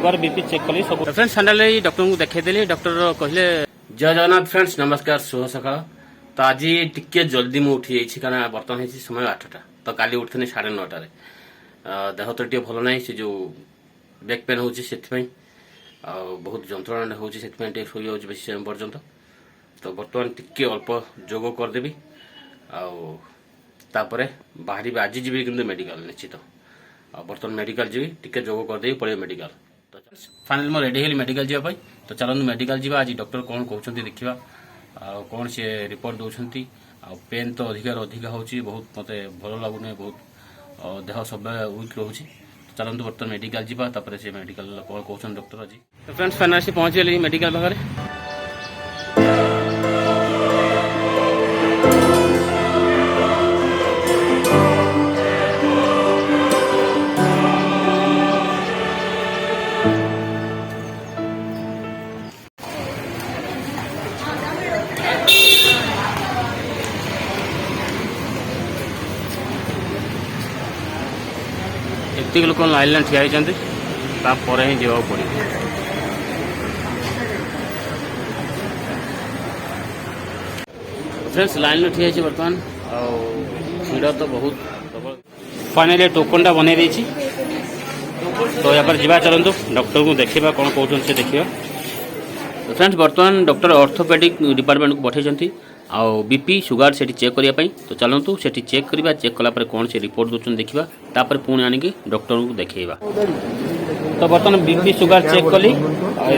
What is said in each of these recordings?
sugar BP check कली सब friends finally doctor को देखदेली डॉक्टर कहले जय जगन्नाथ फ्रेंड्स नमस्कार शुभ सकाळ तो आज टिके जल्दी मुझे उठी जाइए कारण बर्तमान है समय 8टा तो काली उठनी 9:30 देह तो टे भल ना से जो बैक पेन हो बहुत जंत्रणा हो शोई जाऊँ बेस समय पर्यंत तो बर्तमान टिके अल्प जोग करदेवी आपर बाहर आज जी कि मेडिकल निश्चित बर्तमान मेडिकल जी टिके जोग करदे पड़े मेडिकल तो फाइनल मैं रेडी हेली मेडिकल जावाई तो चलते मेडिकल जा आज डॉक्टर कौन कहते देखा कौन सी रिपोर्ट दौरान पेन तो अधिका हो बहुत मत भल लगुनि बहुत देह सब वीक रोचे चलते बर्तमान मेडिकल जा से मेडिकल कौन कहते डॉक्टर आज तो फ्रेंड्स फाइनल से पहुँच गली मेडिकल पाखे एतिक लोक लाइन ठिया होती ही जावाक पड़े फ्रेंड्स लाइन ठिया बर्तमान भीड़ तो बहुत फाइनली टोकनटा बनई देती तो यहाँ जा चलतु डॉक्टर को देखा कौन कहते से देखा तो फ्रेंड्स बर्तमान डॉक्टर ऑर्थोपेडिक डिपार्टमेंट को पठे आउ बीपी सुगर से चेक करने तो चलतु से चेक करवा चेक कलापर कौन से रिपोर्ट दूसरी देखा तापर पुणी आनिकी डॉक्टर को देखा तो बर्तमान बीपी सुगर चेक कली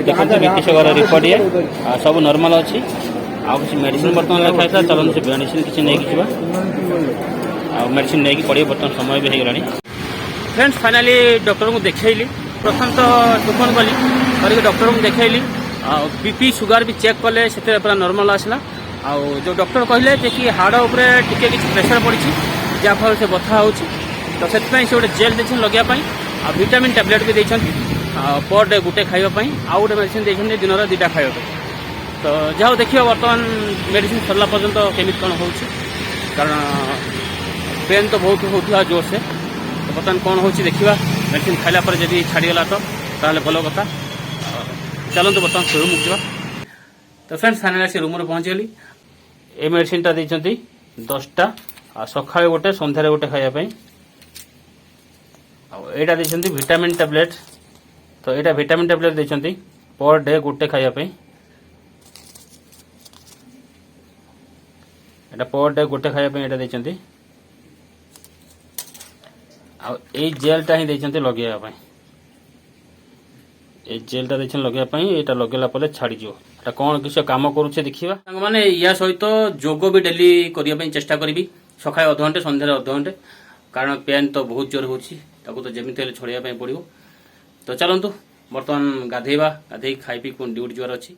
देखते बीपी सुगर रिपोर्ट ये सब नॉर्मल अच्छी आउ मेडिसिन बर्तमान लिखाई था चलते से मेडिसिन किसी नहीं जा मेडिसिन नहीं पड़े बर्तमान समय भी हो गला फ्रेंड्स फाइनाली डॉक्टर को देखली प्रथम तो टोकन कली करके डॉक्टर को देखली बीपी सुगर भी चेक कले से पूरा नॉर्मल आसला आउ जो डॉक्टर कहले कि हाड़ उपरे टिके किसी प्रेसर पड़ी जहाँफल से बथा हो तो से गोटे जेल देते लगे विटामिन टैबलेट भी देते पर डे गोटे खावाई आउ गोटे मेडिसिन देते दिन 2टा खावा तो जहाँ देखिए बर्तमान मेडिसिन सरला पर्यंत केमी कौन हो कारण पेन तो बहुत होता जोर से तो बर्तमान कौन हो देखा मेडिसिन खाला जब छाड़ीगला तो भल कथा चलते बर्तमान से रूम जा तो फ्रेंड्स फाइनल से रूम पहुँचीगली ए मेडिसिन टा देते 10टा सका गोटे सन्धार गोटे खायापी आईटा देते विटामिन टैबलेट तो यहाँ विटामिन टैबलेट देते पर डे गोटे खायापी एटा पर डे गोटे खायापी यहाँ देते आई जेलटा ही देते लगे ये जेलटा देखते लगे यहाँ लगेला छाड़ीज कौन किसी कम करुचे देखा मैंने या सहित जोग भी डेली करने चेष्टा करी सका अध घंटे सन्धार अध घंटे कारण पेन तो बहुत जोर हो तो जमी छड़ाई पड़ो तो चलतु बर्तमान गाधेवा गाधे खाई पी ड्यूटी जवार अच्छी